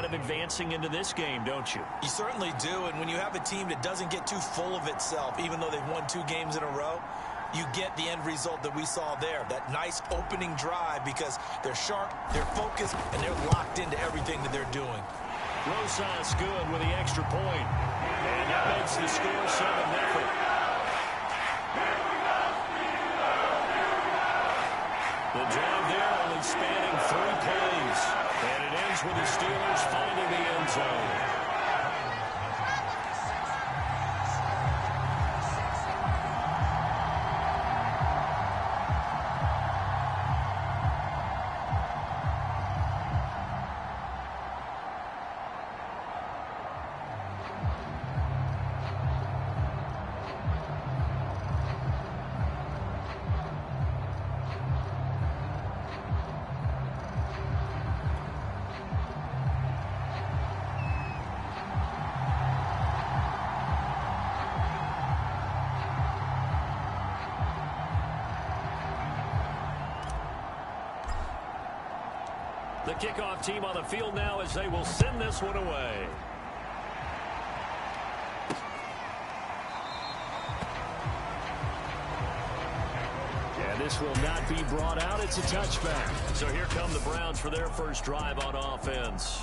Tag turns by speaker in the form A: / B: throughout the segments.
A: of advancing into this game, don't you?
B: You certainly do, and when you have a team that doesn't get too full of itself, even though they've won 2 games in a row, you get the end result that we saw there, that nice opening drive, because they're sharp, they're focused, and they're locked into everything that they're doing.
A: Rosas good with the extra point. And that makes the score 7-0. The drive there only spanning 3 plays. And it ends with the Steelers finding the end zone. The kickoff team on the field now as they will send this one away. And this will not be brought out. It's a touchback. So here come the Browns for their first drive on offense.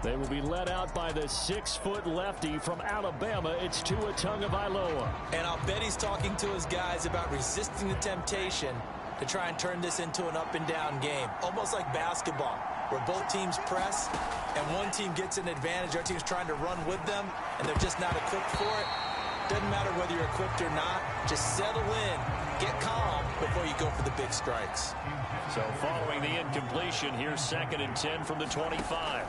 A: They will be led out by the 6-foot lefty from Alabama. It's Tua Tagovailoa.
B: And I'll bet he's talking to his guys about resisting the temptation to try and turn this into an up-and-down game, almost like basketball, where both teams press and one team gets an advantage. Our team's trying to run with them, and they're just not equipped for it. Doesn't matter whether you're equipped or not. Just settle in, get calm before you go for the big strikes.
A: So following the incompletion, here's 2nd and 10 from the 25.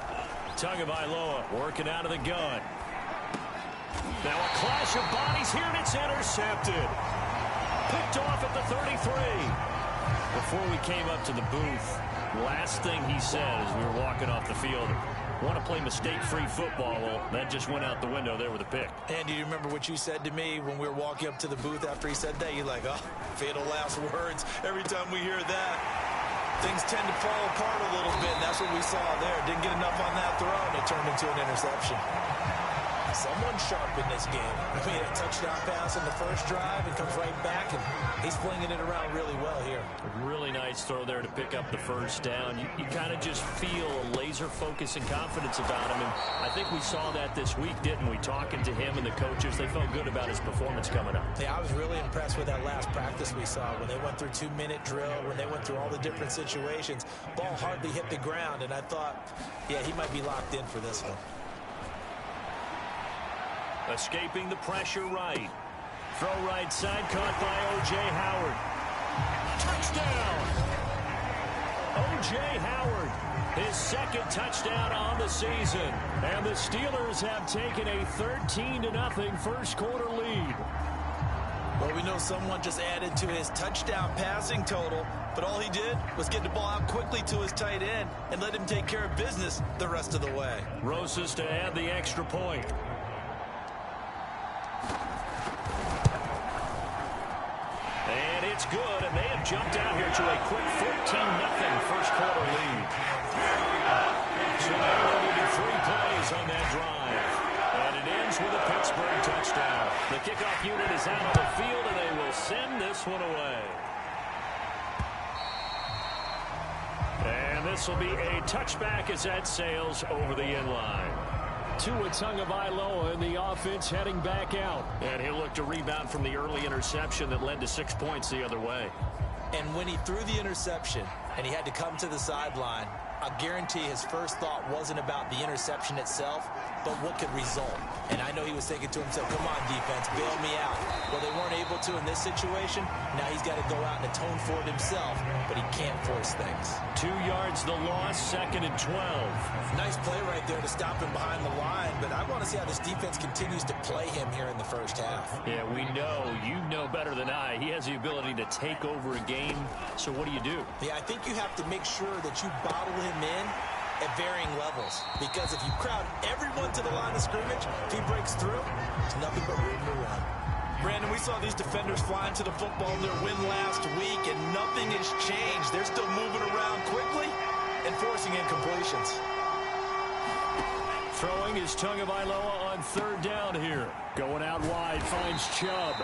A: Tagovailoa working out of the gun. Now a clash of bodies here, and it's intercepted. Picked off at the 33. Before we came up to the booth, last thing he said as we were walking off the field, want to play mistake-free football. Well, that just went out the window there with a pick.
B: And do you remember what you said to me when we were walking up to the booth after he said that? You're like, oh, fatal last words. Every time we hear that, things tend to fall apart a little bit. And that's what we saw there. Didn't get enough on that throw, and it turned into an interception. Someone sharp in this game. I mean, a touchdown pass in the first drive and comes right back, and he's flinging it around really well here.
A: A really nice throw there to pick up the first down. You kind of just feel a laser focus and confidence about him, and I think we saw that this week, didn't we? Talking to him and the coaches, they felt good about his performance coming up.
B: Yeah, I was really impressed with that last practice we saw when they went through 2-minute drill, when they went through all the different situations. Ball hardly hit the ground, and I thought, yeah, he might be locked in for this one.
A: Escaping the pressure right. Throw right side, caught by O.J. Howard. Touchdown! O.J. Howard, his 2nd touchdown on the season. And the Steelers have taken a 13-0 first quarter lead.
B: Well, we know someone just added to his touchdown passing total, but all he did was get the ball out quickly to his tight end and let him take care of business the rest of the way.
A: Rosas to add the extra point. And it's good, and they have jumped out here to a quick 14-0 first quarter lead. So they only did 3 plays on that drive. And it ends with a Pittsburgh touchdown. The kickoff unit is out on the field, and they will send this one away. And this will be a touchback as that sails over the end line. Tua Tagovailoa in the offense heading back out. And he'll look to rebound from the early interception that led to 6 points the other way.
B: And when he threw the interception and he had to come to the sideline, I guarantee his first thought wasn't about the interception itself, but what could result. And I know he was thinking to himself, come on, defense, bail me out. Well, they weren't able to in this situation. Now he's got to go out and atone for it himself, but he can't force things.
A: 2 yards the loss, 2nd and 12.
B: Nice play right there to stop him behind the line, but I want to see how this defense continues to play him here in the first half.
A: Yeah, we know. You know better than I. He has the ability to take over a game, so what do you do?
B: Yeah, I think you have to make sure that you bottle him in at varying levels, because if you crowd everyone to the line of scrimmage, if he breaks through, there's nothing but room to run. Brandon, we saw these defenders flying to the football in their win last week, and nothing has changed. They're still moving around quickly and forcing incompletions.
A: Throwing is Tagovailoa on third down here. Going out wide, finds Chubb.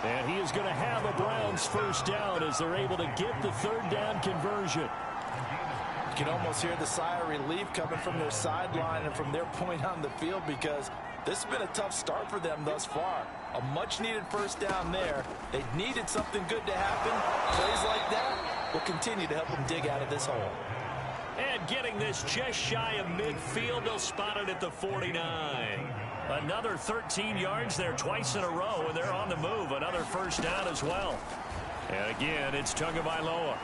A: And he is going to have a Browns first down as they're able to get the third down conversion.
B: You can almost hear the sigh of relief coming from their sideline and from their point on the field, because this has been a tough start for them thus far. A much-needed first down there. They needed something good to happen. Plays like that will continue to help them dig out of this hole.
A: And getting this just shy of midfield, they'll spot it at the 49. Another 13 yards there twice in a row, and they're on the move. Another first down as well. And again, it's Tagovailoa.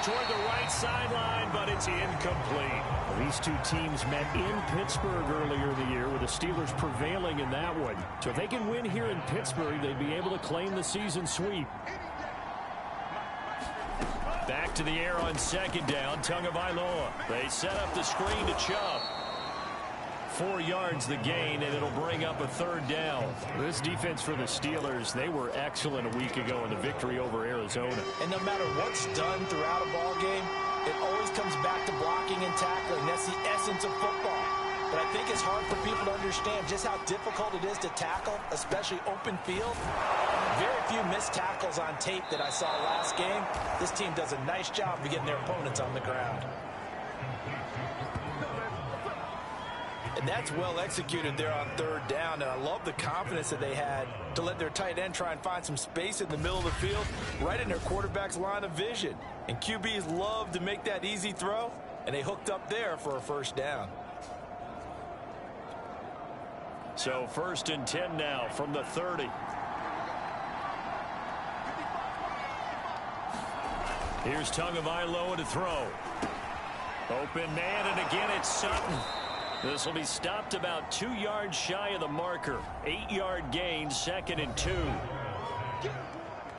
A: Toward the right sideline, but it's incomplete. Well, these two teams met in Pittsburgh earlier in the year, with the Steelers prevailing in that one. So if they can win here in Pittsburgh, they'd be able to claim the season sweep. Back to the air on second down, Tagovailoa. They set up the screen to Chubb. 4 yards the gain, and it'll bring up a third down. This defense for the Steelers, they were excellent a week ago in the victory over Arizona.
B: And no matter what's done throughout a ball game, it always comes back to blocking and tackling. That's the essence of football. But I think it's hard for people to understand just how difficult it is to tackle, especially open field. Very few missed tackles on tape that I saw last game. This team does a nice job of getting their opponents on the ground. And that's well executed there on third down. And I love the confidence that they had to let their tight end try and find some space in the middle of the field, right in their quarterback's line of vision. And QBs love to make that easy throw, and they hooked up there for a first down.
A: So 1st and 10 now from the 30. Here's Tagovailoa to throw. Open man, and again it's Sutton. This will be stopped about 2 yards shy of the marker. 8-yard gain, 2nd and 2.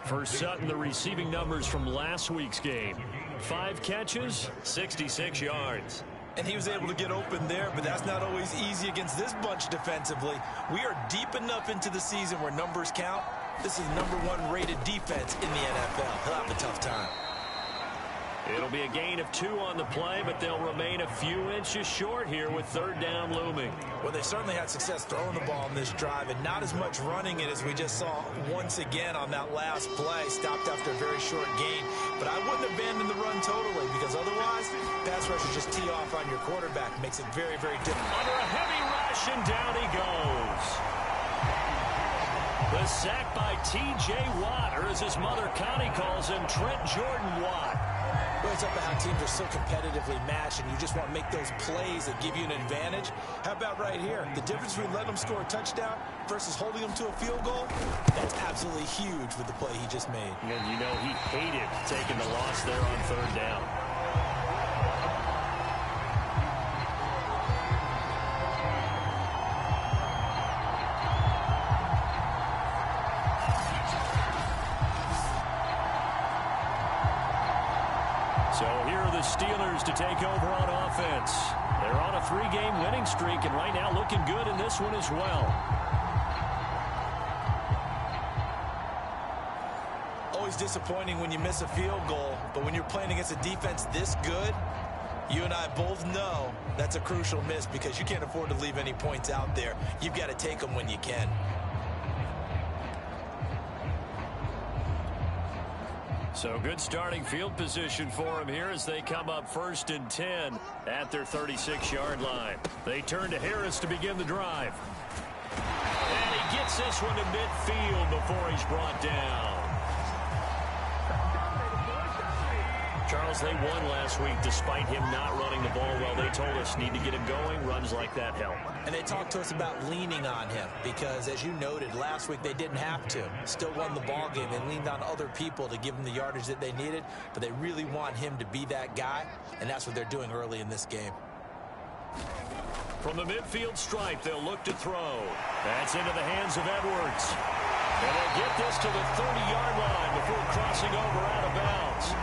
A: For Sutton, the receiving numbers from last week's game. 5 catches, 66 yards.
B: And he was able to get open there, but that's not always easy against this bunch defensively. We are deep enough into the season where numbers count. This is #1 rated defense in the NFL. He'll have a tough time.
A: It'll be a gain of 2 on the play, but they'll remain a few inches short here with third down looming.
B: Well, they certainly had success throwing the ball in this drive, and not as much running it as we just saw once again on that last play. Stopped after a very short gain. But I wouldn't abandon the run totally, because otherwise, pass rush will just tee off on your quarterback. Makes it very, very difficult.
A: Under a heavy rush, and down he goes. The sack by T.J. Watt, or as his mother Connie calls him, Trent Jordan Watt.
B: Well, it's up to how teams are so competitively matched, and you just want to make those plays that give you an advantage. How about right here? The difference between letting them score a touchdown versus holding them to a field goal, that's absolutely huge with the play he just made.
A: And you know he hated taking the loss there on third down. So here are the Steelers to take over on offense. They're on a 3-game winning streak, and right now looking good in this one as well.
B: Always disappointing when you miss a field goal, but when you're playing against a defense this good, you and I both know that's a crucial miss, because you can't afford to leave any points out there. You've got to take them when you can.
A: So good starting field position for him here as they come up 1st and 10 at their 36-yard line. They turn to Harris to begin the drive. And he gets this one to midfield before he's brought down. Charles, they won last week despite him not running the ball well. They told us need to get him going. Runs like that help.
B: And they talked to us about leaning on him because, as you noted, last week they didn't have to. Still won the ball game. They leaned on other people to give them the yardage that they needed, but they really want him to be that guy, and that's what they're doing early in this game.
A: From the midfield stripe, they'll look to throw. That's into the hands of Edwards. And they'll get this to the 30-yard line before crossing over out of bounds.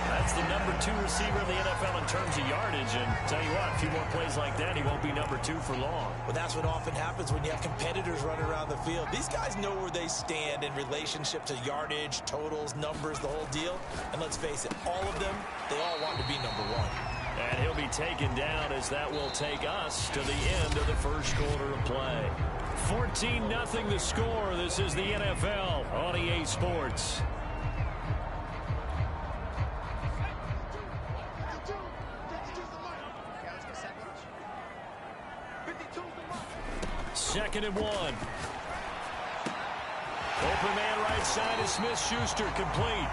A: That's the #2 receiver in the NFL in terms of yardage. And tell you what, a few more plays like that, he won't be #2 for long.
B: Well, that's what often happens when you have competitors running around the field. These guys know where they stand in relationship to yardage, totals, numbers, the whole deal. And let's face it, all of them, they all want to be #1.
A: And he'll be taken down as that will take us to the end of the first quarter of play. 14-0 the score. This is the NFL on EA Sports. Second and 1. Open man right side is Smith-Schuster, complete.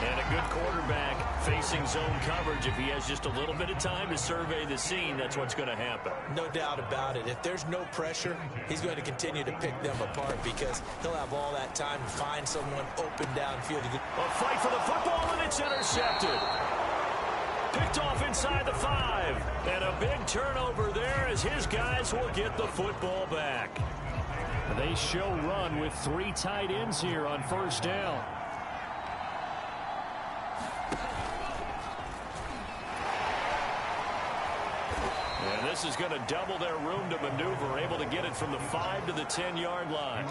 A: And a good quarterback facing zone coverage. If he has just a little bit of time to survey the scene, that's what's going to happen.
B: No doubt about it. If there's no pressure, he's going to continue to pick them apart because he'll have all that time to find someone open downfield.
A: A fight for the football, and it's intercepted. Picked off inside the 5. And a big turnover there as his guys will get the football back. They show run with 3 tight ends here on first down. And this is going to double their room to maneuver, able to get it from the 5 to the 10-yard line.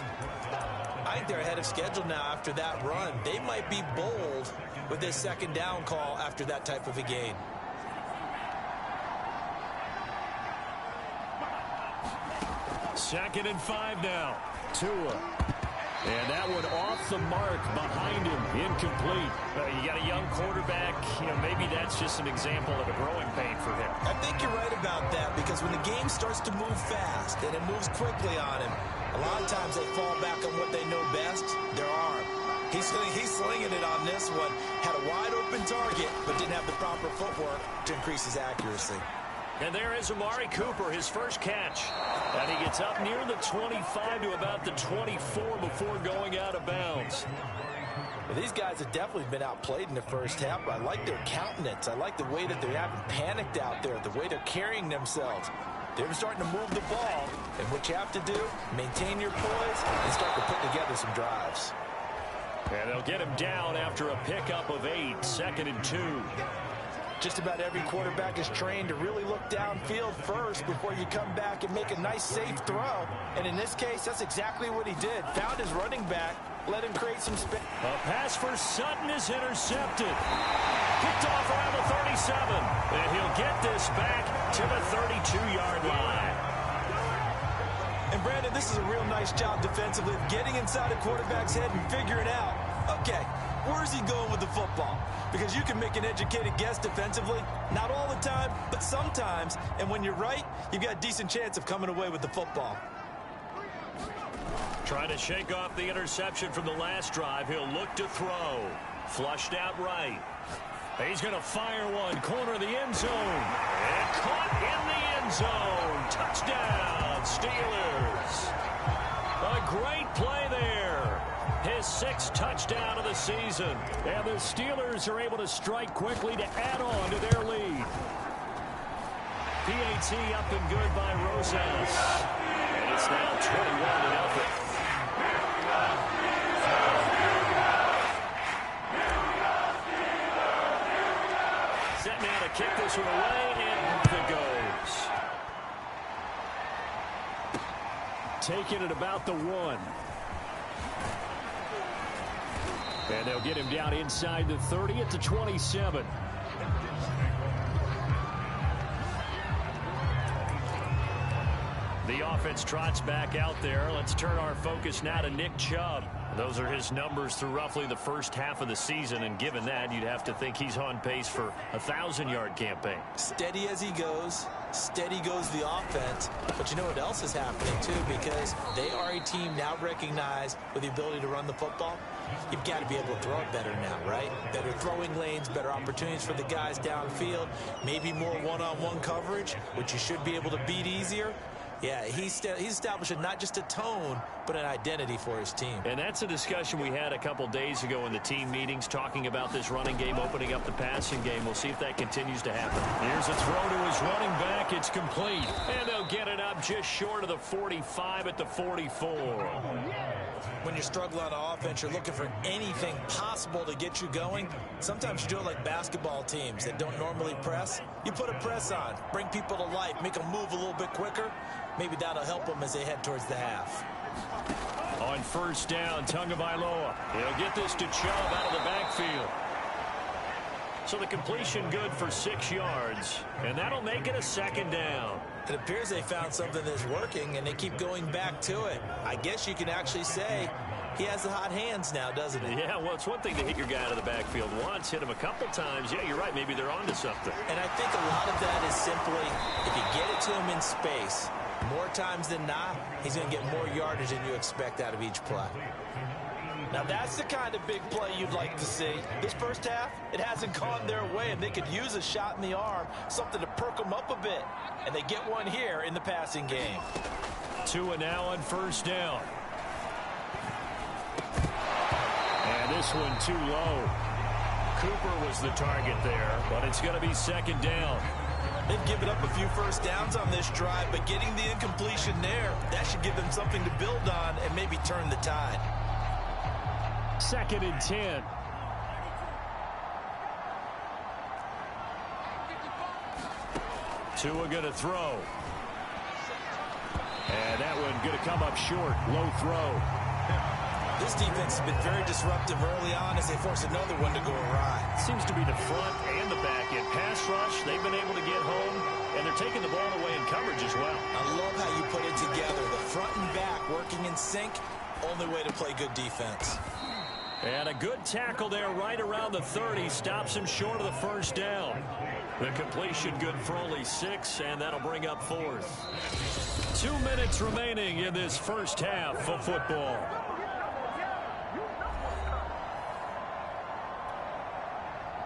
B: I think they're ahead of schedule now after that run. They might be bold with this second down call after that type of a gain.
A: Second and 5 now. Tua. And that one off the mark behind him. Incomplete. You got a young quarterback. Maybe that's just an example of a growing pain for him.
B: I think you're right about that because when the game starts to move fast and it moves quickly on him, a lot of times they fall back on what they know best, their arm. He's slinging it on this one. Had a wide open target, but didn't have the proper footwork to increase his accuracy.
A: And there is Amari Cooper, his first catch. And he gets up near the 25 to about the 24 before going out of bounds.
B: Well, these guys have definitely been outplayed in the first half. I like their countenance. I like the way that they haven't panicked out there, the way they're carrying themselves. They're starting to move the ball. And what you have to do, maintain your poise and start to put together some drives.
A: And they'll get him down after a pickup of 8, second and 2.
B: Just about every quarterback is trained to really look downfield first before you come back and make a nice, safe throw. And in this case, that's exactly what he did. Found his running back, let him create some space.
A: A pass for Sutton is intercepted. Picked off around the 37. And he'll get this back to the 32-yard line.
B: And, Brandon, this is a real nice job defensively of getting inside a quarterback's head and figuring out, okay, where's he going with the football? Because you can make an educated guess defensively, not all the time, but sometimes. And when you're right, you've got a decent chance of coming away with the football.
A: Trying to shake off the interception from the last drive. He'll look to throw. Flushed out right. He's going to fire one. Corner of the end zone. And caught in the end zone. Touchdown, Steelers. A great play there. His 6th touchdown of the season. And the Steelers are able to strike quickly to add on to their lead. PAT up and good by Rosas. And it's now 21-0. Set now to kick this one away, and off it goes. Taking it about the 1. And they'll get him down inside the 30 at the 27. The offense trots back out there. Let's turn our focus now to Nick Chubb. Those are his numbers through roughly the first half of the season, and given that, you'd have to think he's on pace for a 1,000-yard campaign.
B: Steady as he goes. Steady goes the offense. But you know what else is happening, too, because they are a team now recognized with the ability to run the football. You've got to be able to throw it better now, right? Better throwing lanes, better opportunities for the guys downfield, maybe more one-on-one coverage, which you should be able to beat easier. Yeah, he's establishing not just a tone, but an identity for his team.
A: And that's a discussion we had a couple days ago in the team meetings, talking about this running game, opening up the passing game. We'll see if that continues to happen. Here's a throw to his running back. It's complete. And they'll get it up just short of the 45 at the 44.
B: When you struggle on offense, you're looking for anything possible to get you going. Sometimes you do it like basketball teams that don't normally press. You put a press on, bring people to life, make them move a little bit quicker. Maybe that'll help them as they head towards the half.
A: On first down, Tagovailoa. He'll get this to Chubb out of the backfield. So the completion good for 6 yards, and that'll make it a second down.
B: It appears they found something that's working, and they keep going back to it. I guess you can actually say he has the hot hands now, doesn't he?
A: Yeah, well, it's one thing to hit your guy out of the backfield once, hit him a couple times. Yeah, you're right. Maybe they're onto something.
B: And I think a lot of that is simply if you get it to him in space, more times than not, he's going to get more yardage than you expect out of each play.
C: Now, that's the kind of big play you'd like to see. This first half, it hasn't gone their way, and they could use a shot in the arm, something to perk them up a bit. And they get one here in the passing game.
A: Tua now on first down. And this one too low. Cooper was the target there, but it's going to be second down.
B: They've given up a few first downs on this drive, but getting the incompletion there, that should give them something to build on and maybe turn the tide.
A: Second and 10. Tua going to throw. And that one going to come up short. Low throw.
B: This defense has been very disruptive early on as they force another one to go awry.
A: Seems to be the front and the back end. Pass rush, they've been able to get home, and they're taking the ball away in coverage as well.
B: I love how you put it together. The front and back working in sync. Only way to play good defense.
A: And a good tackle there right around the 30. Stops him short of the first down. The completion good for only 6, and that'll bring up 4th. 2 minutes remaining in this first half of football.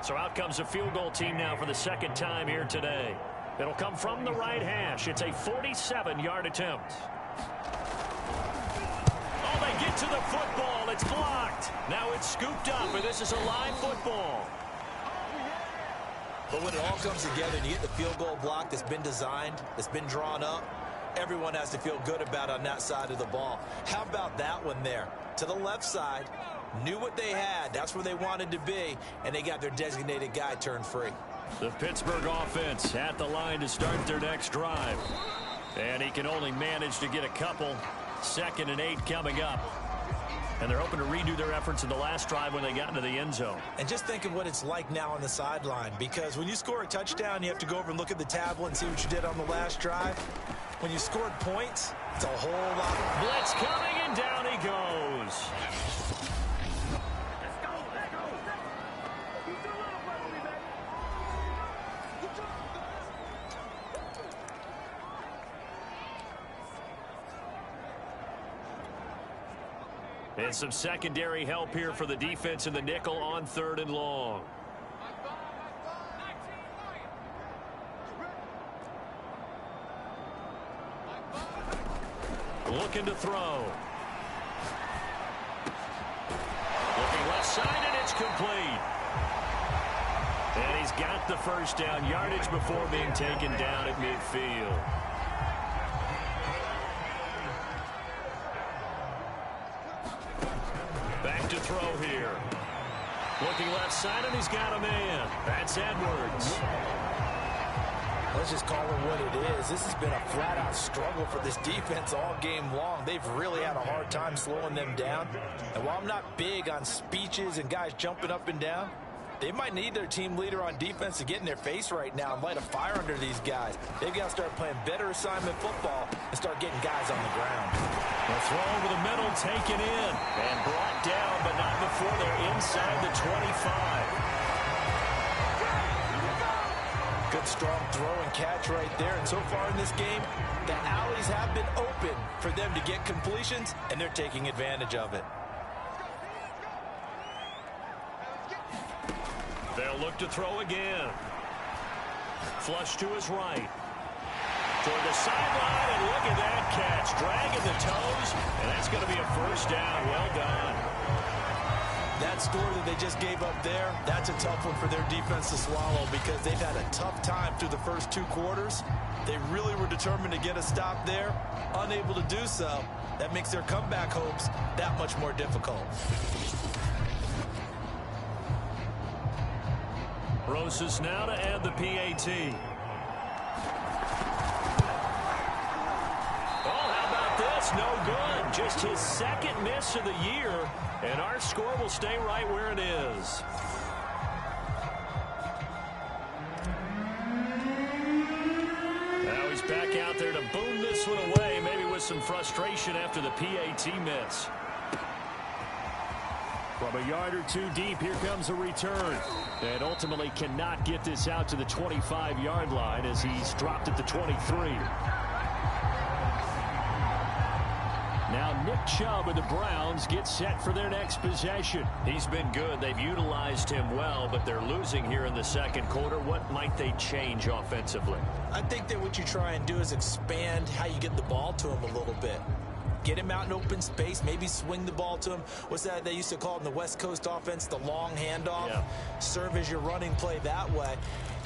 A: So out comes a field goal team now for the second time here today. It'll come from the right hash. It's a 47-yard attempt. Oh, they get to the football. It's blocked. Now it's scooped up, and this is a live football.
B: But when it all comes together and you get the field goal block that's been designed, that's been drawn up, everyone has to feel good about on that side of the ball. How about that one there? To the left side, knew what they had. That's where they wanted to be, and they got their designated guy turned free.
A: The Pittsburgh offense at the line to start their next drive. And he can only manage to get a couple. 2nd and 8 coming up. And they're hoping to redo their efforts in the last drive when they got into the end zone.
B: And just think of what it's like now on the sideline, because when you score a touchdown, you have to go over and look at the tablet and see what you did on the last drive. When you scored points, it's a whole lot.
A: Blitz coming, and down he goes. And some secondary help here for the defense in the nickel on 3rd and long. Looking to throw. Looking left side, and it's complete. And he's got the first down yardage before being taken down at midfield. Back to throw here. Looking left side, and he's got a man. That's Edwards.
B: Let's just call it what it is. This has been a flat-out struggle for this defense all game long. They've really had a hard time slowing them down. And while I'm not big on speeches and guys jumping up and down, they might need their team leader on defense to get in their face right now and light a fire under these guys. They've got to start playing better assignment football and start getting guys on the ground.
A: The throw over the middle, taken in, and brought down, but not before they're inside the 25.
B: Good strong throw and catch right there. And so far in this game, the alleys have been open for them to get completions, and they're taking advantage of it.
A: They'll look to throw again. Flush to his right. Toward the sideline, and look at that catch. Dragging the toes, and that's going to be a first down. Well done.
B: That score that they just gave up there, that's a tough one for their defense to swallow because they've had a tough time through the first 2 quarters. They really were determined to get a stop there, unable to do so. That makes their comeback hopes that much more difficult.
A: Rosas now to add the PAT. Oh, how about this? No good. Just his 2nd miss of the year, and our score will stay right where it is. some frustration after the PAT miss. From a yard or two deep, here comes a return. And ultimately cannot get this out to the 25-yard line as he's dropped at the 23. Now Nick Chubb of the Browns gets set for their next possession. He's been good. They've utilized him well, but they're losing here in the second quarter. What might they change offensively?
C: I think that what you try and do is expand how you get the ball to him a little bit. Get him out in open space, maybe swing the ball to him. What's that they used to call it in the West Coast offense, the long handoff? Yeah. Serve as your running play that way,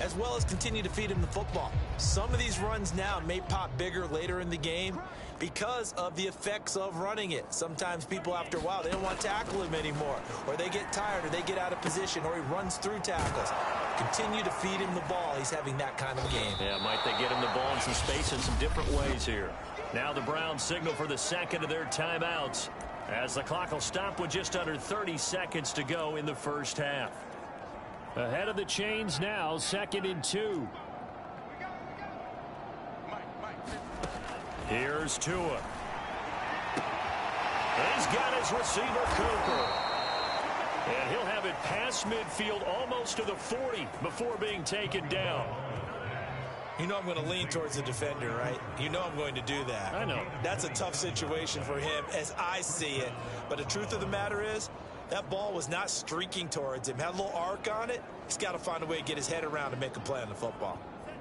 C: as well as continue to feed him the football. Some of these runs now may pop bigger later in the game because of the effects of running it. Sometimes people, after a while, they don't want to tackle him anymore, or they get tired, or they get out of position, or he runs through tackles. Continue to feed him the ball. He's having that kind of game.
A: Yeah, might they get him the ball in some space in some different ways here. Now the Browns signal for the second of their timeouts as the clock will stop with just under 30 seconds to go in the first half. Ahead of the chains now, 2nd and 2. Here's Tua. He's got his receiver, Cooper. And he'll have it past midfield almost to the 40 before being taken down.
C: You know I'm going to lean towards the defender, right? You know I'm going to do that.
A: I know.
C: That's a tough situation for him as I see it. But the truth of the matter is, that ball was not streaking towards him. Had a little arc on it. He's got to find a way to get his head around and make a play on the football.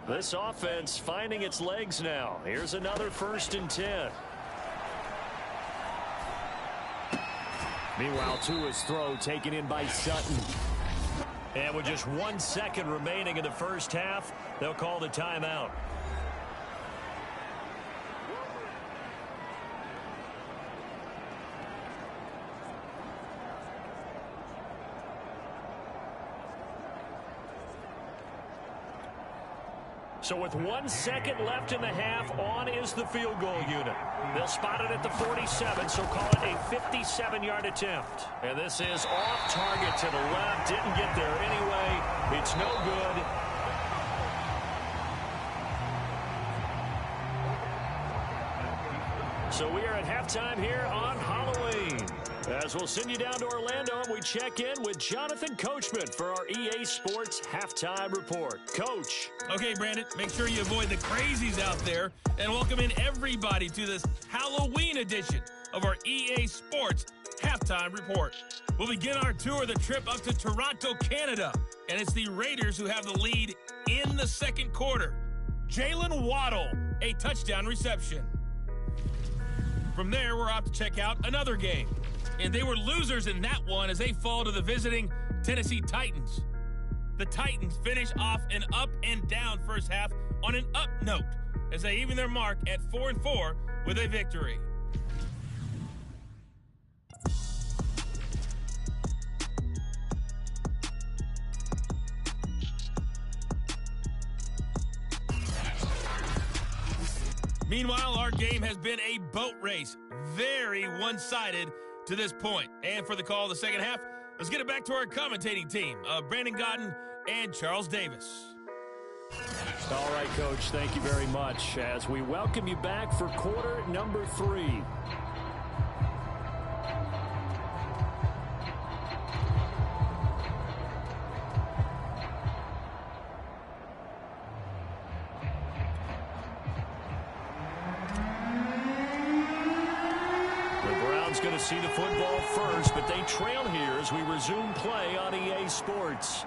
A: This offense finding its legs now. Here's another 1st and 10. Meanwhile, Tua's throw taken in by Sutton. And with just 1 second remaining in the first half, they'll call the timeout. So with 1 second left in the half, on is the field goal unit. They'll spot it at the 47, so call it a 57-yard attempt. And this is off target to the left. Didn't get there anyway. It's no good. So we are at halftime here on Halloween. As we'll send you down to Orlando, we check in with Jonathan Coachman for our EA Sports Halftime Report. Coach.
D: Okay, Brandon, make sure you avoid the crazies out there and welcome in everybody to this Halloween edition of our EA Sports Halftime Report. We'll begin our tour of the trip up to Toronto, Canada, and it's the Raiders who have the lead in the second quarter. Jalen Waddle, a touchdown reception. From there, we're off to check out another game. And they were losers in that one as they fall to the visiting Tennessee Titans. The Titans finish off an up and down first half on an up note as they even their mark at 4-4 with a victory. Meanwhile, our game has been a boat race, very one-sided to this point. And for the call of the second half, let's get it back to our commentating team, Brandon Godden and Charles Davis.
A: All right, Coach, thank you very much as we welcome you back for quarter number 3. Going to see the football first, but they trail here as we resume play on EA Sports.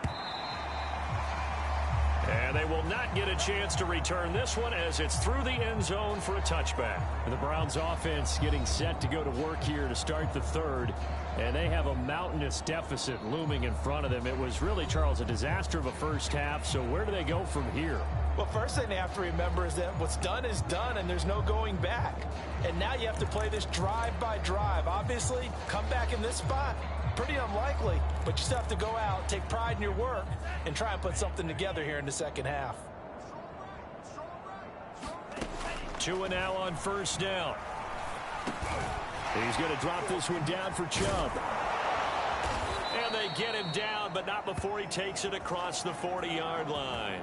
A: And they will not get a chance to return this one as it's through the end zone for a touchback. The Browns offense getting set to go to work here to start the third. And they have a mountainous deficit looming in front of them. It was really, Charles, a disaster of a first half. So where do they go from here?
C: Well, first thing they have to remember is that what's done is done, and there's no going back. And now you have to play this drive by drive. Obviously, come back in this spot, pretty unlikely. But you still have to go out, take pride in your work, and try and put something together here in the second half.
A: Tua now on first down. He's going to drop this one down for Chubb. And they get him down, but not before he takes it across the 40-yard line.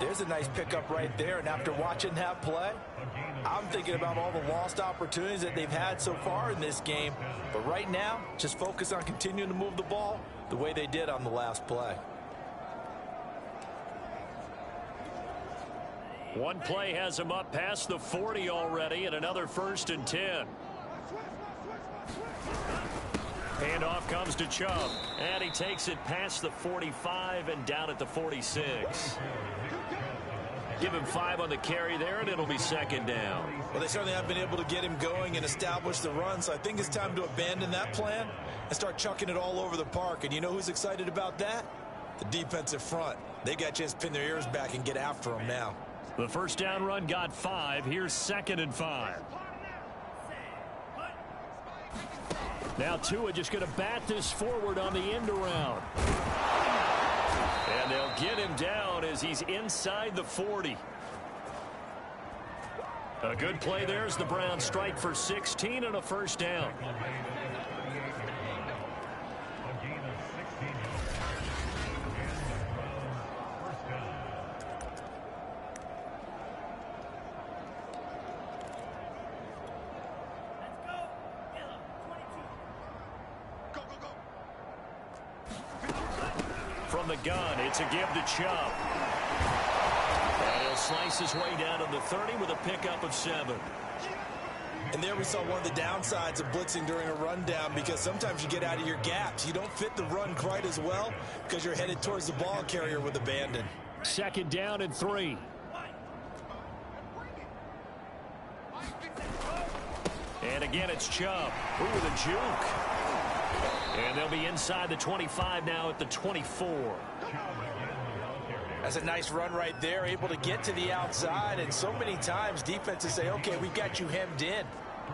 C: There's a nice pickup right there, and after watching that play, I'm thinking about all the lost opportunities that they've had so far in this game. But right now, just focus on continuing to move the ball the way they did on the last play.
A: One play has him up past the 40 already, and another 1st and 10. Handoff comes to Chubb, and he takes it past the 45 and down at the 46. Give him 5 on the carry there, and it'll be 2nd down.
B: Well, they certainly have been able to get him going and establish the run, so I think it's time to abandon that plan and start chucking it all over the park. And you know who's excited about that? The defensive front. They got to just pin their ears back and get after him now.
A: The 1st down run got 5. Here's 2nd and 5. Now Tua just going to bat this forward on the end around. And they'll get him down as he's inside the 40. A good play there as the Browns strike for 16 and a 1st down. From the gun, it's a give to Chubb. And he'll slice his way down to the 30 with a pickup of 7.
B: And there we saw one of the downsides of blitzing during a rundown, because sometimes you get out of your gaps. You don't fit the run quite as well because you're headed towards the ball carrier with abandon.
A: 2nd down and 3. And again, it's Chubb. Ooh, the juke. And they'll be inside the 25 now at the 24.
C: That's a nice run right there, able to get to the outside. And so many times defenses say, okay, we've got you hemmed in.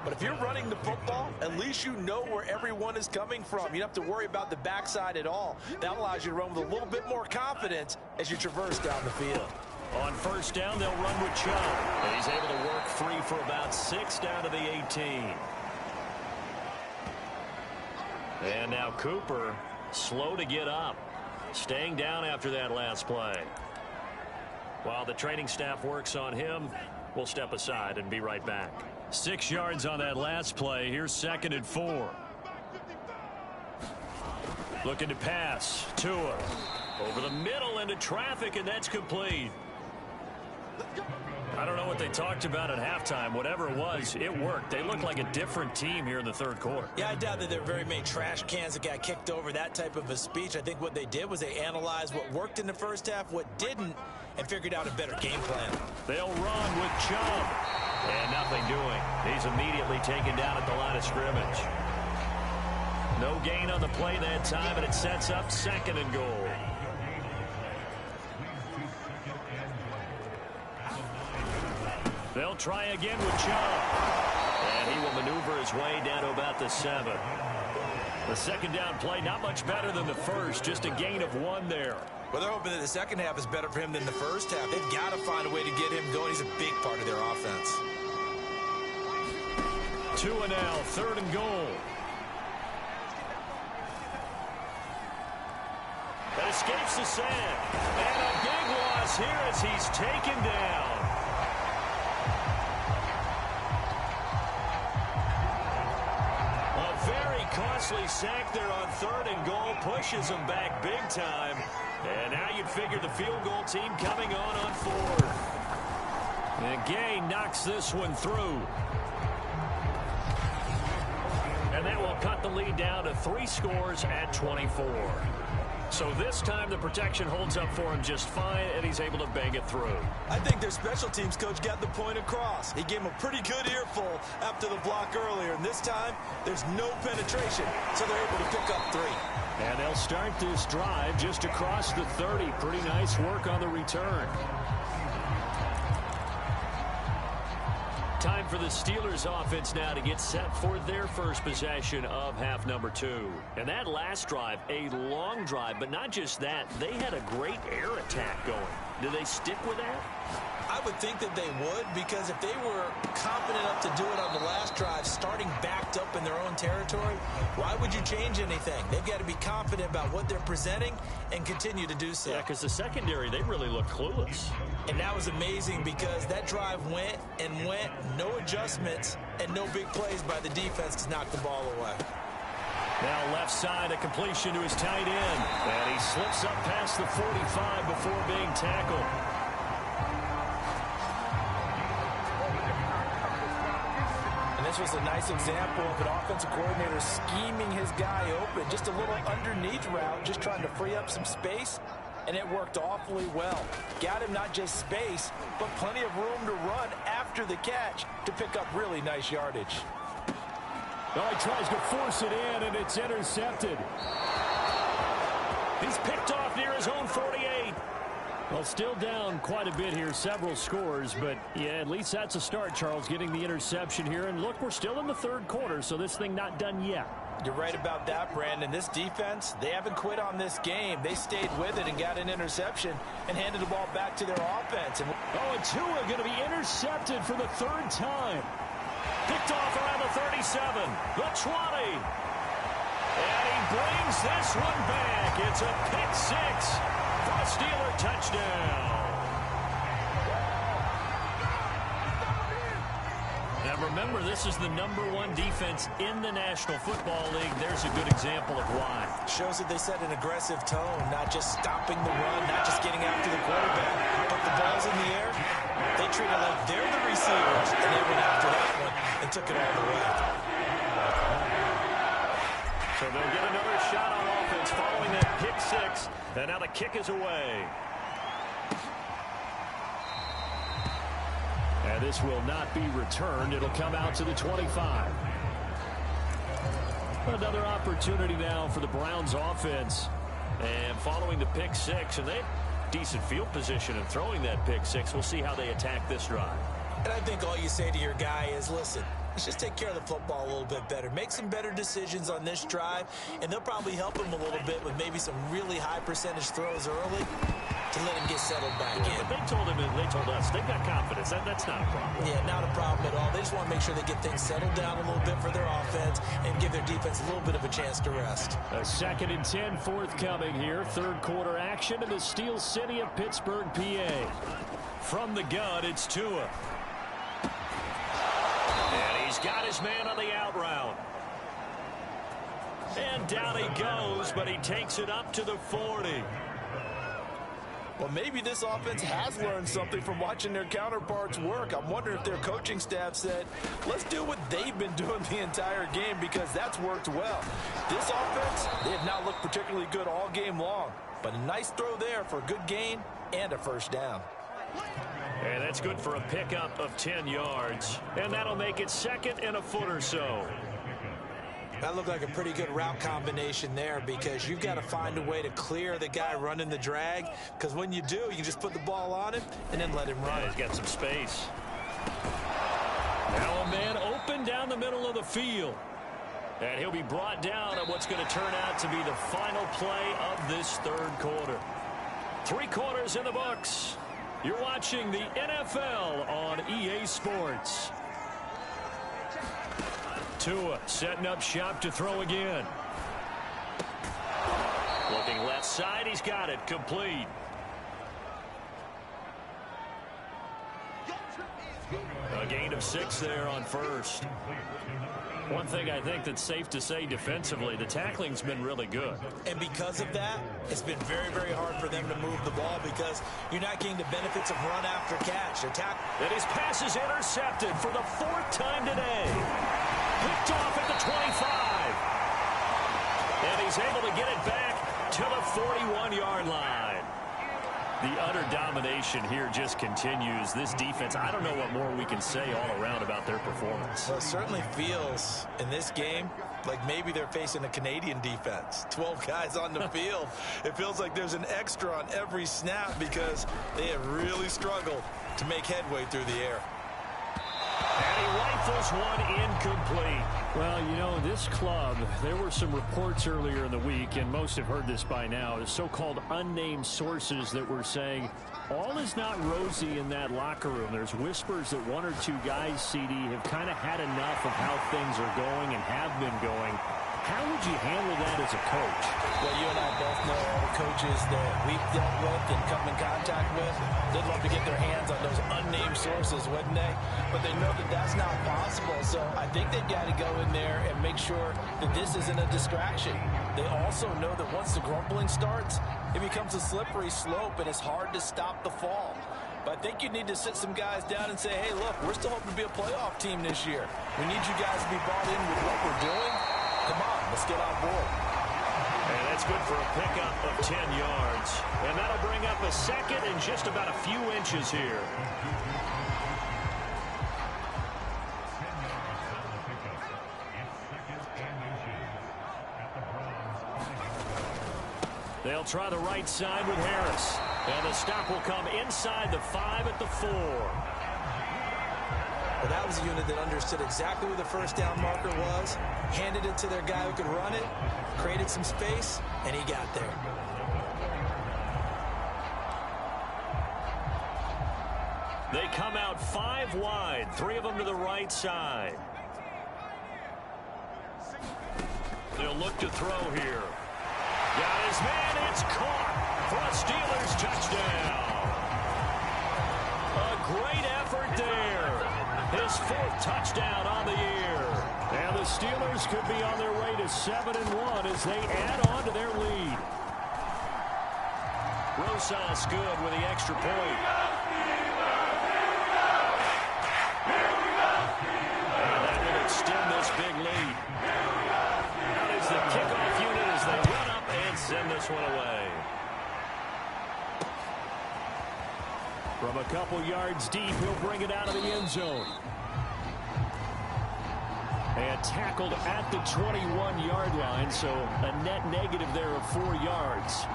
C: But if you're running the football, at least you know where everyone is coming from. You don't have to worry about the backside at all. That allows you to run with a little bit more confidence as you traverse down the field.
A: On 1st down, they'll run with Chubb. And he's able to work free for about 6 down to the 18. And now Cooper, slow to get up, staying down after that last play. While the training staff works on him, we'll step aside and be right back. 6 yards on that last play. Here's 2nd and 4. Looking to pass. Tua over the middle into traffic, and that's complete. I don't know what they talked about at halftime. Whatever it was, it worked. They look like a different team here in the 3rd quarter.
B: Yeah, I doubt that there are very many trash cans that got kicked over, that type of a speech. I think what they did was they analyzed what worked in the 1st half, what didn't, and figured out a better game plan.
A: They'll run with Chubb. And nothing doing. He's immediately taken down at the line of scrimmage. No gain on the play that time, and it sets up 2nd and goal. They'll try again with Chubb. And he will maneuver his way down to about the 7. The 2nd down play, not much better than the 1st, just a gain of 1 there.
B: Well, they're hoping that the 2nd half is better for him than the 1st half. They've got to find a way to get him going. He's a big part of their offense.
A: Tua now, 3rd and goal. That escapes the sand. And a big loss here as he's taken down. Costly sack there on 3rd and goal, pushes them back big time. And now you'd figure the field goal team coming on 4th. And Gay knocks this one through. And that will cut the lead down to 3 scores at 24. So this time the protection holds up for him just fine, and he's able to bang it through.
B: I think their special teams coach got the point across. He gave him a pretty good earful after the block earlier, and this time there's no penetration, so they're able to pick up 3.
A: And they'll start this drive just across the 30. Pretty nice work on the return. Time for the Steelers offense now to get set for their first possession of half number 2. And that last drive, a long drive, but not just that, they had a great air attack going. Do they stick with that?
B: I would think that they would, because if they were confident enough to do it on the last drive, starting backed up in their own territory, Why would you change anything? They've got to be confident about what they're presenting and continue to do so.
A: Yeah, because the secondary, they really look clueless.
B: And that was amazing because that drive went and went, no adjustments, and no big plays by the defense to knock the ball away.
A: Now left side, a completion to his tight end. And he slips up past the 45 before being tackled.
C: And this was a nice example of an offensive coordinator scheming his guy open. Just a little underneath route, just trying to free up some space. And it worked awfully well. Got him not just space, but plenty of room to run after the catch to pick up really nice yardage.
A: Well, he tries to force it in, and it's intercepted. He's picked off near his own 48. Well, still down quite a bit here, several scores, but yeah, at least that's a start, Charles, getting the interception here. And look, we're still in the third quarter, so this thing not done yet.
C: You're right about that, Brandon. This defense, they haven't quit on this game. They stayed with it and got an interception and handed the ball back to their offense.
A: And Tua going to be intercepted for the third time. Picked off around the 37, the 20. And he brings this one back. It's a pick six for a Steeler touchdown. Now remember, this is the #1 defense in the National Football League. There's a good example of why.
B: Shows that they set an aggressive tone, not just stopping the run, not just getting after the quarterback, but the ball's in the air. They treat it like they're the receivers, and they went after that one and took it all the way.
A: So they'll get another shot on offense following that pick six, and now the kick is away. And this will not be returned. It'll come out to the 25. Another opportunity now for the Browns offense. And following the pick six, and they have decent field position in throwing that pick six. We'll see how they attack this drive.
B: And I think all you say to your guy is, listen, let's just take care of the football a little bit better. Make some better decisions on this drive, and they'll probably help him a little bit with maybe some really high percentage throws early to let him get settled back in.
A: But they told him, and they told us, they've got confidence. That's not a problem.
B: Yeah, not a problem at all. They just want to make sure they get things settled down a little bit for their offense and give their defense a little bit of a chance to rest.
A: A 2nd and 10 forthcoming here. Third quarter action in the Steel City of Pittsburgh, PA. From the gun, it's Tua. And he's got his man on the out route. And down he goes, but he takes it up to the 40.
C: Well, maybe this offense has learned something from watching their counterparts work. I'm wondering if their coaching staff said, let's do what they've been doing the entire game, because that's worked well. This offense, they have not looked particularly good all game long, but a nice throw there for a good gain and a first down.
A: And that's good for a pickup of 10 yards. And that'll make it 2nd and a foot or so.
B: That looked like a pretty good route combination there, because you've got to find a way to clear the guy running the drag, because when you do, you can just put the ball on him and then let him run.
A: Yeah, he's got some space. Now a man open down the middle of the field. And he'll be brought down at what's going to turn out to be the final play of this third quarter. 3 quarters in the books. You're watching the NFL on EA Sports. Tua setting up shop to throw again. Looking left side, he's got it, complete. A gain of 6 there on first. One thing I think that's safe to say defensively, the tackling's been really good.
B: And because of that, it's been very, very hard for them to move the ball, because you're not getting the benefits of run after catch.
A: And his pass is intercepted for the 4th time today. Picked off at the 25. And he's able to get it back to the 41-yard line. The utter domination here just continues. This defense, I don't know what more we can say all around about their performance.
B: Well, it certainly feels in this game like maybe they're facing a Canadian defense. 12 guys on the field. It feels like there's an extra on every snap, because they have really struggled to make headway through the air.
A: And he rifles one incomplete.
E: Well, you know, this club, there were some reports earlier in the week, and most have heard this by now, the so-called unnamed sources that were saying all is not rosy in that locker room. There's whispers that 1 or 2 guys, CD, have kind of had enough of how things are going and have been going. How would you handle that as a coach?
C: Well, you and I both know all the coaches that we've dealt with and come in contact with. They'd love to get their hands on those unnamed sources, wouldn't they? But they know that that's not possible. So I think they've got to go in there and make sure that this isn't a distraction. They also know that once the grumbling starts, it becomes a slippery slope, and it's hard to stop the fall. But I think you need to sit some guys down and say, hey, look, we're still hoping to be a playoff team this year. We need you guys to be bought in with what we're doing. Come on, let's get on board.
A: And that's good for a pickup of 10 yards. And that'll bring up a second and just about a few inches here. They'll try the right side with Harris. And the stop will come inside the 5 at the 4.
B: Well, that was a unit that understood exactly where the first down marker was, handed it to their guy who could run it, created some space, and he got there.
A: They come out 5 wide, 3 of them to the right side. They'll look to throw here. Got his man, it's caught for a Steelers touchdown. A great effort there. His 4th touchdown on the year.
E: And the Steelers could be on their way to 7-1 as they add on to their lead.
A: Rosas good with the extra point. And that will extend this big lead. Out is the kickoff unit as they run up and send this one away.
E: From a couple yards deep, he'll bring it out of the end zone. And tackled at the 21-yard line, so a net negative there of 4 yards.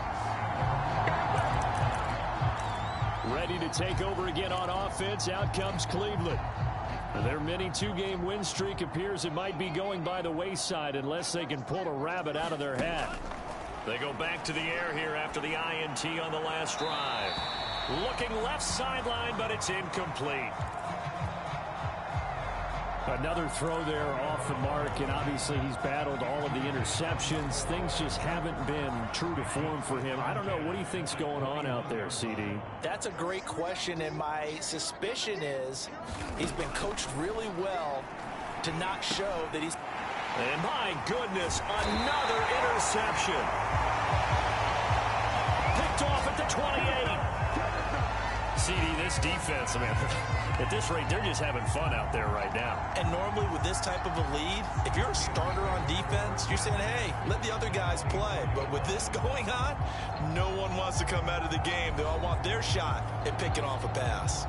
E: Ready to take over again on offense. Out comes Cleveland. Their mini 2-game win streak appears it might be going by the wayside unless they can pull a rabbit out of their hat.
A: They go back to the air here after the INT on the last drive. Looking left sideline, but it's incomplete.
E: Another throw there off the mark, and obviously he's battled all of the interceptions. Things just haven't been true to form for him. I don't know. What do you think's going on out there, CD?
C: That's a great question, and my suspicion is he's been coached really well to not show that he's...
A: And my goodness, another interception. Picked off at the 28. CD, this defense, I mean, at this rate, they're just having fun out there right now.
B: And normally with this type of a lead, if you're a starter on defense, you're saying, hey, let the other guys play. But with this going on, no one wants to come out of the game. They all want their shot at picking off a pass.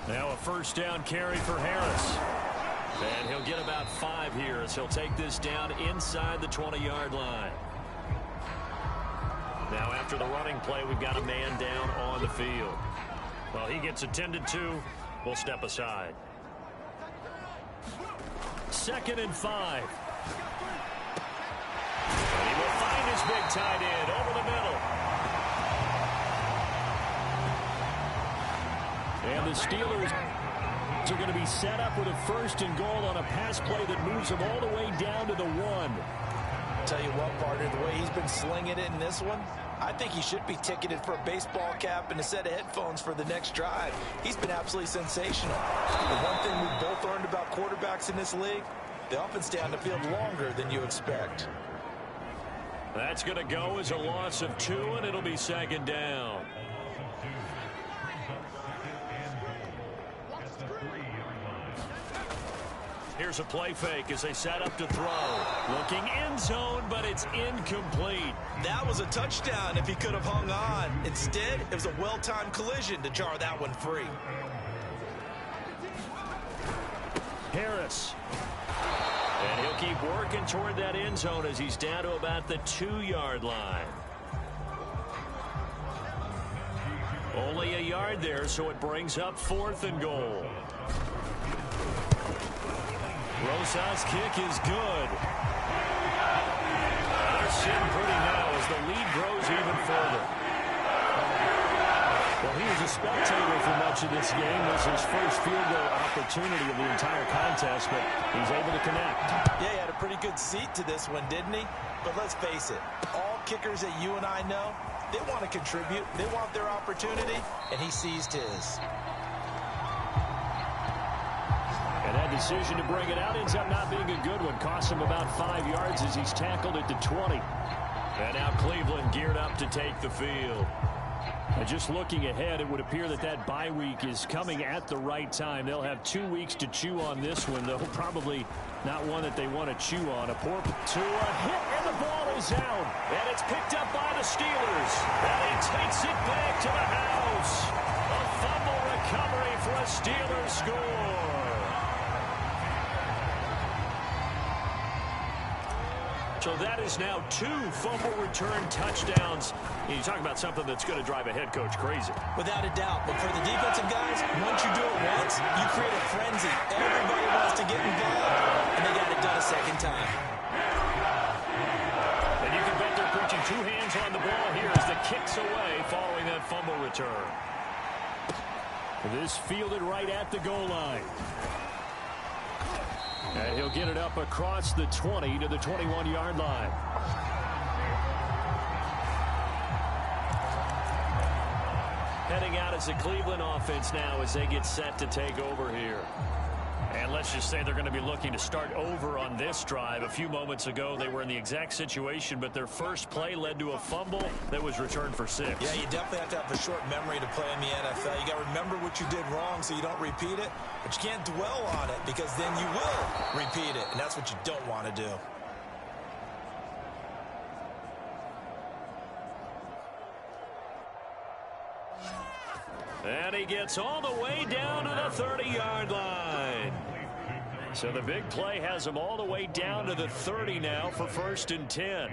A: Now a first down carry for Harris. And he'll get about 5 here as he'll take this down inside the 20-yard line. Now after the running play, we've got a man down on the field. Well, he gets attended to. We'll step aside. 2nd and 5. And he will find his big tight end over the middle.
E: And the Steelers are going to be set up with a 1st and goal on a pass play that moves them all the way down to the 1.
C: Tell you what, partner, the way he's been slinging it in this one, I think he should be ticketed for a baseball cap and a set of headphones for the next drive. He's been absolutely sensational. The one thing we've both learned about quarterbacks in this league, they often stay on the field longer than you expect.
A: That's going to go as a loss of 2, and it'll be 2nd down. Here's a play fake as they set up to throw. Looking end zone, but it's incomplete.
B: That was a touchdown if he could have hung on. Instead, it was a well-timed collision to jar that one free.
A: Harris. And he'll keep working toward that end zone as he's down to about the 2-yard line. Only a yard there, so it brings up 4th and goal. Rosas' kick is good. They're sitting pretty now as the lead grows even further.
E: Well, he was a spectator for much of this game. It was his first field goal opportunity of the entire contest, but he's able to connect.
C: Yeah, he had a pretty good seat to this one, didn't he? But let's face it, all kickers that you and I know, they want to contribute. They want their opportunity, and he seized his.
E: And that decision to bring it out ends up not being a good one. Cost him about 5 yards as he's tackled at the 20.
A: And now Cleveland geared up to take the field.
E: And just looking ahead, it would appear that that bye week is coming at the right time. They'll have 2 weeks to chew on this one, though probably not one that they want to chew on. A poor to a hit, and the ball is out.
A: And it's picked up by the Steelers. And he takes it back to the house. A fumble recovery for a Steelers score. So that is now 2 fumble return touchdowns. You talk about something that's going to drive a head coach crazy.
C: Without a doubt. But for the defensive guys, once you do it once, you create a frenzy. Everybody wants to get involved, and they got it done a second time.
A: And you can bet they're putting 2 hands on the ball here as the kick's away following that fumble return.
E: This fielded right at the goal line. And he'll get it up across the 20 to the 21-yard line.
A: Heading out as a Cleveland offense now as they get set to take over here. And let's just say they're going to be looking to start over on this drive. A few moments ago, they were in the exact situation, but their first play led to a fumble that was returned for 6.
C: Yeah, you definitely have to have a short memory to play in the NFL. You got to remember what you did wrong so you don't repeat it, but you can't dwell on it because then you will repeat it, and that's what you don't want to do.
A: And he gets all the way down to the 30-yard line. So the big play has him all the way down to the 30 now for 1st and 10.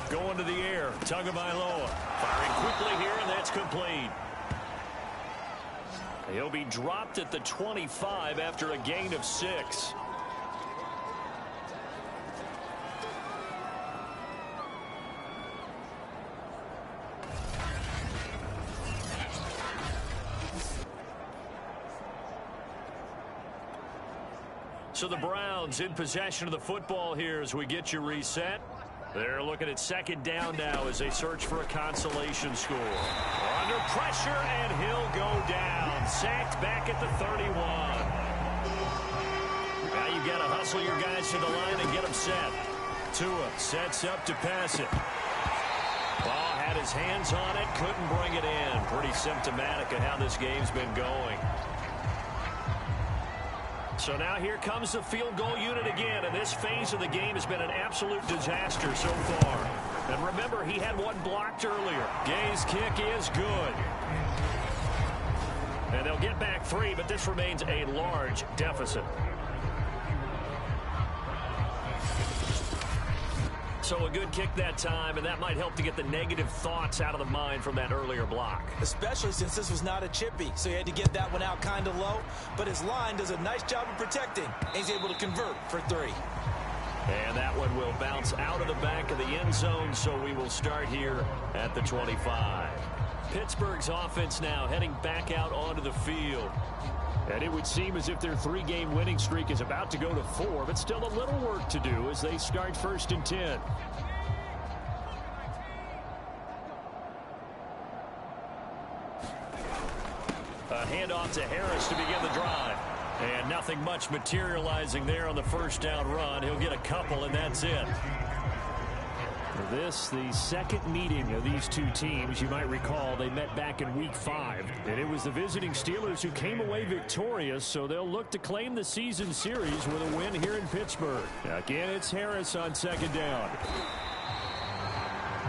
A: Going to the air, Tagovailoa firing quickly here, and that's complete. He'll be dropped at the 25 after a gain of 6. So the Browns in possession of the football here as we get you reset. They're looking at 2nd down now as they search for a consolation score. Under pressure, and he'll go down. Sacked back at the 31. Now you've got to hustle your guys to the line and get them set. Tua sets up to pass it. Ball had his hands on it, couldn't bring it in. Pretty symptomatic of how this game's been going. So now here comes the field goal unit again, and this phase of the game has been an absolute disaster so far. And remember, he had one blocked earlier. Gay's kick is good. And they'll get back 3, but this remains a large deficit. So a good kick that time, and that might help to get the negative thoughts out of the mind from that earlier block.
C: Especially since this was not a chippy, so he had to get that one out kind of low. But his line does a nice job of protecting, and he's able to convert for 3.
A: And that one will bounce out of the back of the end zone, so we will start here at the 25. Pittsburgh's offense now heading back out onto the field.
E: And it would seem as if their 3-game winning streak is about to go to 4, but still a little work to do as they start 1st and 10.
A: A handoff to Harris to begin the drive. And nothing much materializing there on the 1st down run. He'll get a couple, and that's it.
E: For this, the 2nd meeting of these 2 teams. You might recall they met back in Week 5. And it was the visiting Steelers who came away victorious, so they'll look to claim the season series with a win here in Pittsburgh. Again, it's Harris on 2nd down.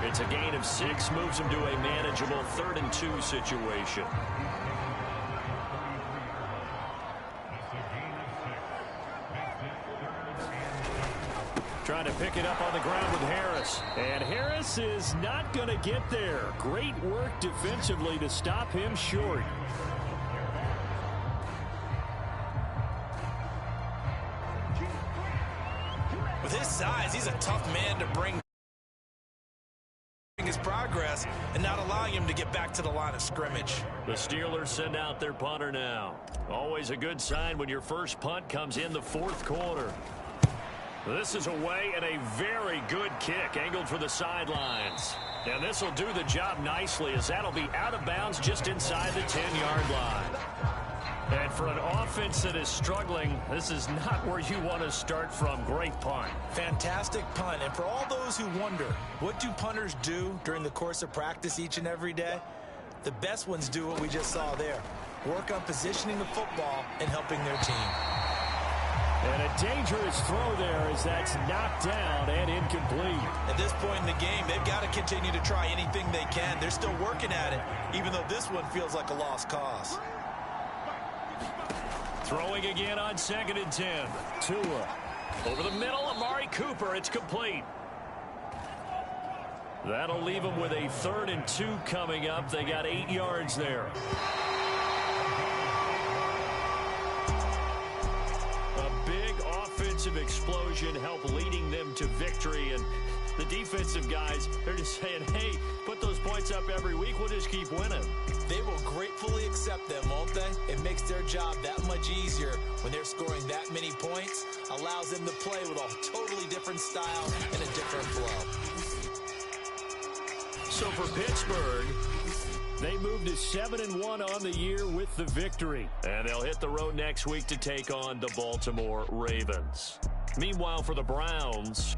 A: It's a gain of 6, moves him to a manageable 3rd and 2 situation. Trying to pick it up on the ground with Harris.
E: And Harris is not going to get there. Great work defensively to stop him short.
B: He's a tough man to bring his progress and not allowing him to get back to the line of scrimmage.
A: The Steelers send out their punter now. Always a good sign when your first punt comes in the fourth quarter. This is away and a very good kick angled for the sidelines. And this will do the job nicely as that'll be out of bounds just inside the 10-yard line. And for an offense that is struggling, this is not where you want to start from. Great punt.
B: Fantastic punt. And for all those who wonder, what do punters do during the course of practice each and every day? The best ones do what we just saw there. Work on positioning the football and helping their team.
E: And a dangerous throw there as that's knocked down and incomplete.
B: At this point in the game, they've got to continue to try anything they can. They're still working at it, even though this one feels like a lost cause.
A: Throwing again on 2nd and 10.
E: Tua.
A: Over the middle, Amari Cooper. It's complete. That'll leave them with a 3rd and 2 coming up. They got 8 yards there. A big offensive explosion helped leading them to victory. And the defensive guys, they're just saying, hey, put those points up every week. We'll just keep winning.
B: They will gratefully accept them, won't they? It makes their job that much easier when they're scoring that many points. Allows them to play with a totally different style and a different flow.
A: So for Pittsburgh,
E: they moved to 7-1 on the year with the victory.
A: And they'll hit the road next week to take on the Baltimore Ravens. Meanwhile, for the Browns,